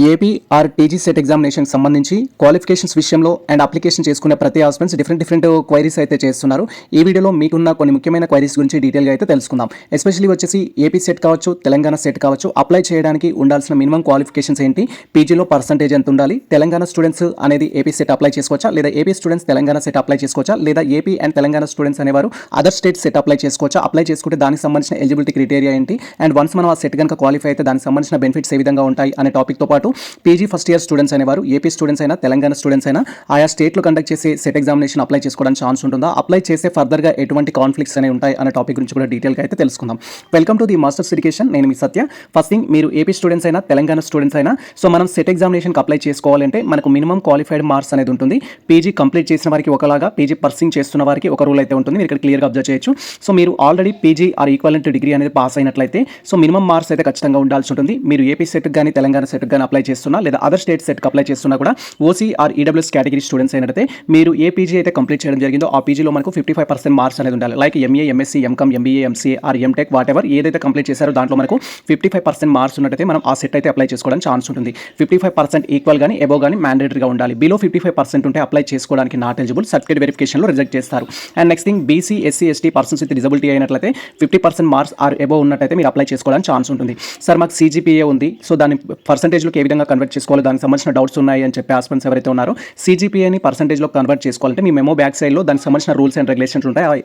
AP or TG SET examination సంబంధించి qualifications విషయంలో and application చేసుకునే ప్రతి ఆస్పిరెంట్స్ డిఫరెంట్ క్వైరీస్ అయితే చేస్తున్నారు. ఈ వీడియోలో మీకున్న కొన్ని ముఖ్యమైన క్వైరీస్ గురించి డీటెయిల్గా అయితే తెలుసుకుందాం. ఎస్పెషల్లీ వచ్చేసి ఏపీ సెట్ కావచ్చు, తెలంగాణ సెట్ కావచ్చు, అప్లై చేయడానికి ఉండాల్సిన మినిమం క్వాలిఫికేషన్స్ ఏంటి, పీజీలో పర్సంటేజ్ ఎంత ఉండాలి, తెలంగాణ స్టూడెంట్స్ అనేది ఏపీ సెట్ అప్లై చేసుకోవచ్చా, లేదా AP students Telangana CET apply చేసుకోవచ్చా, లేదా ఏపీ అండ్ తెలంగాణ స్టూడెంట్స్ అనేవారు అదర్ స్టేట్ సెట్ అప్లై చేసుకోవచ్చా, అప్లై చేసుకుంటే దానికి సంబంధించిన ఎలిజిబిలిటీ క్రైటీరియా ఏంటి, అండ్ వన్స్ మనం ఆ సెట్ కనుక క్వాలిఫై అయితే దానికి సంబంధించిన బెనిఫిట్స్ ఏ విధంగా ఉంటాయి అనే టాపిక్తో పాటు పీజీ ఫస్ట్ ఇయర్ స్టూడెంట్స్ అనేవారు ఏపీ స్టూడెంట్స్ అయినా తెలంగాణ స్టూడెంట్స్ అయినా ఆయా స్టేట్లో కండక్ట్ చేసే సెట్ ఎగ్జామినేషన్ అప్లై చేసుకోవడానికి ఛాన్స్ ఉంటుందా, అప్లై చేసే ఫర్దర్గా ఎటువంటి కాన్ఫ్లిక్ట్స్ అనేవి ఉంటాయి అనే టాపిక్ గురించి కూడా డీటెయిల్గా అయితే తెలుసుకుందాం. Welcome to the masters education. నేను మీ సత్య. ఫస్ట్ థింగ్, మీరు ఏపీ స్టూడెంట్స్ అయినా తెలంగాణ స్టూడెంట్స్ అయినా సో మనం సెట్ ఎగ్జామినేషన్కి అప్లై చేసుకోవాలంటే మనకు మినిమం క్వాలిఫైడ్ మార్క్స్ అనేది ఉంటుంది. పీజీ కంప్లీట్ చేసిన వారికి ఒకలాగా, పీజీ పర్సింగ్ చేస్తున్న వారికి ఒక రూల్ అయితే ఉంటుంది. మీరు ఇక్కడ క్లియర్గా అబ్జర్వ్ చేయొచ్చు. సో మీరు already PG are equivalent degree అనేది పాస్ అయినట్లయితే సో మినిమం మార్క్స్ అయితే ఖచ్చితంగా ఉండాల్సి ఉంటుంది. మీరు ఏపీ సెట్కి కానీ తెలంగాణ సెట్కి కానీ అప్లై చేస్తున్నా, లేదా అదర్ స్టేట్ సెట్కి అప్లై చేస్తున్నా కూడా OC are EWS category students అయినట్లయితే మీరు ఏ పీజీ అయితే కంప్లీట్ చేయడం జరిగిందో ఆ పీజీలో మనకు 55% మార్క్స్ అనేది ఉండాలి. Like MA, MSc, MCom, MBA, MCA or MTech whatever ఏదైతే కంప్లీట్ చేశారో దాంట్లో మనకు 55% మార్క్స్ ఉన్నట్టయితే మనం ఆ సెట్ అయితే అప్లై చేసుకోవడానికి ఛాన్స్ ఉంటుంది. 55% ఈక్వల్ కానీ ఎబో కానీ మ్యాండేటరీగా ఉండాలి. బిలో 55% ఉంటే అప్లై చేసుకోవడానికి నాట్ ఎలిజిబుల్, సర్టిఫికేట్ వెరిఫికేషన్లో రిజెక్ట్ చేస్తారు. And next thing, BC, SC, ST persons with disability అయినట్లయితే 50% మార్క్స్ ఆర్ ఎబో ఉన్నట్టయితే మీరు అప్లై చేసుకోవడానికి ఛాన్స్ ఉంటుంది. సార్ మాకు సీజీపీఏ ఉంది, సో దాని పర్సంటేజ్లోకి ఏ విధంగా కన్వర్ట్ చేసుకోవాలి, దానికి సంబంధించిన డౌట్స్ ఉన్నాయి అని చెప్పి ఆస్పిరెంట్స్ ఎవరైతే ఉన్నారో సీజీపీఏని పర్సంటేజ్లో కన్వర్ట్ చేసుకోవాలంటే మీ మెమో బ్యాక్ సైడ్లో దానికి సంబంధించిన రూల్స్ అండ్ రెగ్యులేషన్స్ ఉంటాయి.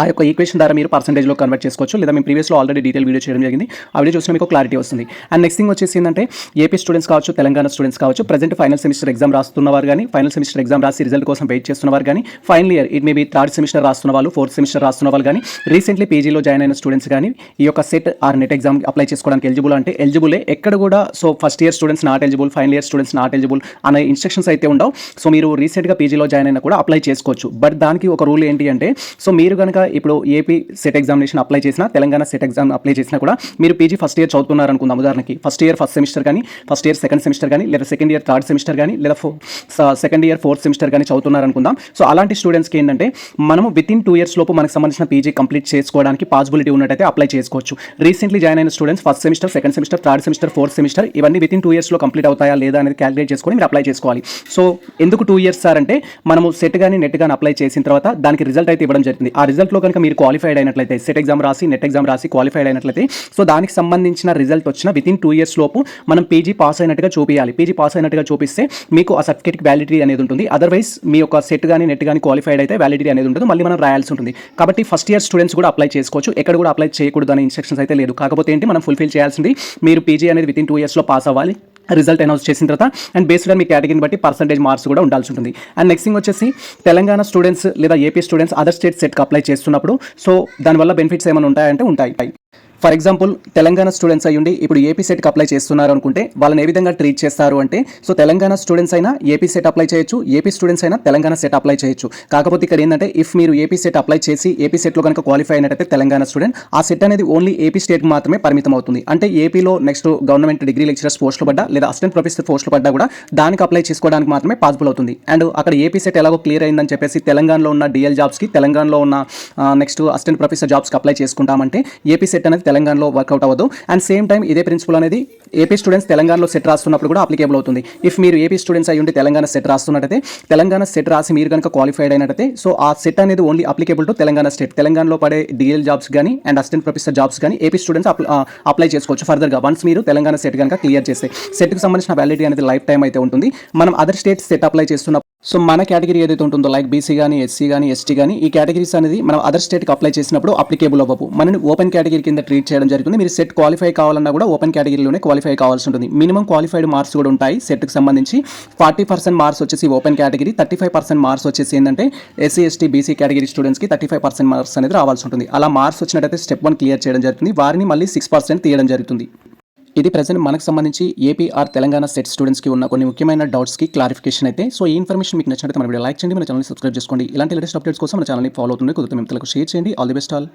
ఆ యొక్క ఈక్వేషన్ ద్వారా మీరు పర్సంటేజ్లో కన్వర్ట్ చేసుకోవచ్చు, లేదా మేము ప్రీవియస్లో ఆల్రెడీ డీటెయిల్ వీడియో చేయడం జరిగింది. ఆ వీడియో చూసిన మీకు క్లారిటీ వస్తుంది. అండ్ నెక్స్ట్ థింగ్ వచ్చేసి ఏంటంటే ఏపీ స్టూడెంట్స్ కావచ్చు, తెలంగాణ స్టూడెంట్స్ కావచ్చు, ప్రజెంట్ ఫైనల్ సెమిస్టర్ ఎగ్జామ్ రాస్తున్నవారు కానీ, ఫైనల్ సెమిస్టర్ ఎగ్జామ్ రాసి రిజల్ట్ కోసం వెయిట్ చేస్తున్నవారు కానీ, final year it maybe third semester రాస్తున్న వాళ్ళు, ఫోర్త్ సెమిస్టర్ రాస్తున్న వాళ్ళు కానీ, రీసెంట్లీ పీజీలో జాయిన్ అయిన స్టూడెంట్స్ కానీ ఈ యొక్క SET or NET exam apply చేసుకోవడానికి ఎలిజిబుల్ అంటే ఎలిజిబులే. ఎక్కడ కూడా so first year students not eligible, final year students not eligible అనే ఇన్స్ట్రక్షన్స్ అయితే ఉండవు. సో మీరు రీసెంట్గా పీజీలో జాయిన్ అయినా కూడా అప్లై చేసుకోవచ్చు. బట్ దానికి ఒక రూల్ ఏంటి అంటే సో మీరు కనుక ఇప్పుడు ఏపీ సెట్ ఎగ్జామినేషన్ అప్లై చేసినా, తెలంగాణ సెట్ ఎగ్జామ్ అప్లై చేసినా కూడా మీరు పీజీ ఫస్ట్ ఇయర్ చదువుతున్నారు అనుకుందాం. ఉదాహరణకి ఫస్ట్ ఇయర్ ఫస్ట్ సెమిస్టర్ కానీ, ఫస్ట్ ఇయర్ సెకండ్ సెమిస్టర్ కానీ, లేదా సెకండ్ ఇయర్ థర్డ్ సెమిస్టర్ కానీ, లేదా సెకండ్ ఇయర్ ఫోర్త్ సెమిస్టర్ కానీ చదువుతున్నారు అనుకుందాం. సో అలాంటి స్టూడెంట్స్కి ఏంటంటే మనము వితిన్ 2 years లోపు మనకు సంబంధించిన పీజీ కంప్లీట్ చేసుకోవడానికి పాసిబిలిటీ ఉన్నట్టయితే అప్లై చేసుకోవచ్చు. రీసెంట్లీ జాయిన్ అయిన students first semester, second semester, third semester, fourth semester ఇవన్నీ వితిన్ 2 years లో కంప్లీట్ అవుతాయా లేదా అనేది క్యాలిక్యులేట్ చేసుకొని మీరు అప్లై చేసుకోవాలి. సో ఎందుకు 2 years సార్ అంటే మనము సెట్ కానీ నెట్ కానీ అప్లై చేసిన తర్వాత దానికి రిజల్ట్ అయితే ఇవ్వడం జరుగుతుంది. ఆ రిజల్ట్లో కనుక మీరు క్వాలిఫైడ్ అయినట్లయితే, సెట్ ఎగ్జామ్ రాసి నెట్ ఎగ్జామ్ రాసి క్వాలిఫైడ్ అయినట్లయితే సో దానికి సంబంధించిన రిజల్ట్ వచ్చిన వితిన్ 2 years లోపు మనం పీజీ పాస్ అయినట్టుగా చూపించాలి. పీజీ పాస్ అయినట్టుగా చూపిస్తే మీకు ఆ సర్టిఫికేట్కి వ్యాలిడిటీ అనేది ఉంటుంది. అదర్వైజ్ మీ యొక్క సెట్ కానీ నెట్ కానీ క్వాలిఫైడ్ అయితే వ్యాలిడిటీ అనేది ఉంటుంది, మళ్ళీ మనం రాయాల్సి ఉంటుంది. కాబట్టి ఫస్ట్ ఇయర్ స్టూడెంట్స్ కూడా అప్లై చేసుకోవచ్చు. ఎక్కడ కూడా అప్లై చేయకూడదు అనే ఇన్స్ట్రక్షన్స్ అయితే లేదు. కాకపోతే ఏంటి మనం ఫుల్ఫిల్ చేయాల్సింది మీరు పీజీ అనేది వితిన్ 2 years లో పాస్ అవ్వాలి. రిజల్ట్ అనౌన్స్ చేసిన తర్వాత అండ్ బేస్డ్ మీ కేటగిరీని బట్టి పర్సంటేజ్ మార్క్స్ కూడా ఉండాల్సి ఉంటుంది. అండ్ నెక్స్ట్ థింగ్ వచ్చేసి తెలంగాణ స్టూడెంట్స్ లేదా ఏపీ స్టూడెంట్స్ అదర్ స్టేట్ సెట్కి అప్లై చేస్తున్నప్పుడు సో దానివల్ల బెనిఫిట్స్ ఏమైనా ఉంటాయంటే ఉంటాయి. ఫర్ ఎగ్జాంపుల్ తెలంగాణ స్టూడెంట్స్ అయ్యుండి ఇప్పుడు ఏపీ సెట్కి అప్లై చేస్తున్నారు అనుకుంటే వాళ్ళని ఏ విధంగా ట్రీట్ చేస్తారు అంటే సో తెలంగాణ స్టూడెంట్స్ అయినా ఏపీ సెట్ అప్లై చేయొచ్చు, ఏపీ స్టూడెంట్స్ అయినా తెలంగాణ సెట్ అప్లై చేయొచ్చు. కాకపోతే ఇక్కడ ఏంటంటే ఇఫ్ మీరు ఏపీ సెట్ అప్లై చేసి ఏపీ సెట్లో కనుక క్వాలిఫై అయినట్టయితే తెలంగాణ స్టూడెంట్ ఆ సెట్ అనేది ఓన్లీ ఏపీ స్టేట్కి మాత్రమే పరిమితం అవుతుంది. అంటే ఏపీలో నెక్స్ట్ గవర్నమెంట్ డిగ్రీ లెక్చరర్స్ పోస్టులు పడ్డా లేదా అసిస్టెంట్ ప్రొఫెసర్ పోస్టులు పడ్డా కూడా దానికి అప్లై చేసుకోవడానికి మాత్రమే పాసిబుల్ అవుతుంది. అండ్ అక్కడ ఏపీ సెట్ ఎలాగో క్లియర్ అయిందని చెప్పేసి తెలంగాణలో ఉన్న డిఎల్ జాబ్స్కి, తెలంగాణలో ఉన్న నెక్స్ట్ అసిస్టెంట్ ప్రొఫెసర్ జాబ్స్కి అప్లై చేసుకుంటామంటే ఏపీ సెట్ అనేది తెలంగాణలో వర్కౌట్ అవ్వదు. అండ్ సేమ్ టైం ఇదే ప్రిన్సిపల్ అనేది ఏపీ స్టూడెంట్స్ తెలంగాణలో సెట్ రాస్తున్నప్పుడు కూడా అప్లికేబుల్ అవుతుంది. ఇఫ్ మీరు ఏపీ స్టూడెంట్స్ అయ్యి ఉండి తెలంగాణ సెట్ రాస్తున్నట్టయితే, తెలంగాణ సెట్ రాసి మీరు కనుక క్వాలిఫైడ్ అయినట్టయితే సో ఆ సెట్ అనేది only applicable to Telangana state. తెలంగాణలో పడే డిఎల్ జాబ్స్ కానీ అండ్ అసిస్టెంట్ ప్రొఫెసర్ జాబ్స్ కానీ ఏపీ స్టూడెంట్స్ అప్లై చేసుకోవచ్చు ఫర్దర్గా వన్స్ మీరు తెలంగాణ సెట్ కనుక క్లియర్ చేస్తే. సెట్కి సంబంధించిన వ్యాలిడిటీ అనేది లైఫ్ టైం అయితే ఉంటుంది. మనం అదర్ స్టేట్ సెట్ అప్లై చేస్తున్నప్పుడు సో మన కేటగిరీ ఏదైతే ఉంటుందో లైక్ బీసీ కానీ, ఎస్సీ కానీ, ఎస్టీ కానీ ఈ కేటగిరీస్ అనేది మనం అదర్ స్టేట్కి అప్లై చేసినప్పుడు అప్లికేబుల్ అవ్వవు. మనని ఓపెన్ కేటగిరీ కింద ట్రీట్ చేయడం జరుగుతుంది. మీరు సెట్ క్వాలిఫై కావాలన్నా కూడా ఓపెన్ కేటగిరీలోనే క్వాలిఫై కావాల్సి ఉంటుంది. మినిమం క్వాలిఫైడ్ మార్క్స్ కూడా ఉంటాయి సెట్కి సంబంధించి. 40% మార్క్స్ వచ్చేసి ఓపెన్ కేటగిరీ, 35% మార్క్స్ వచ్చేసి ఏంటంటే ఎస్సీ, ఎస్టీ, బీసీ కేటగిరీ స్టూడెంట్స్కి 35% మార్క్స్ అనేది రావాల్సి ఉంటుంది. అలా మార్క్స్ వచ్చినట్టయితే స్టెప్ 1 క్లియర్ చేయడం జరుగుతుంది. వారిని మళ్ళీ 6% తీయడం జరుగుతుంది. ఇది ప్రెజెంట్ మనకు సంబంధించి ఏపీ ఆర్ తెలంగాణ సెట్ స్టూడెంట్స్కి ఉన్న కొన్ని ముఖ్యమైన డౌట్స్కి క్లారిఫికేషన్ అయితే. సో ఈ ఇన్ఫర్మేషన్ మీకు నచ్చినట్లయితే మన వీడియో లైక్ చేయండి, మన ఛానల్ని సబ్స్క్రైబ్ చేసుకోండి. ఇలాంటి లేటెస్ట్ అప్డేట్స్ కోసం మన ఛానల్ని ఫాలో అవుతుంది. కుదిరితే మిమ్మల్ని షేర్ చేయండి. All the best all.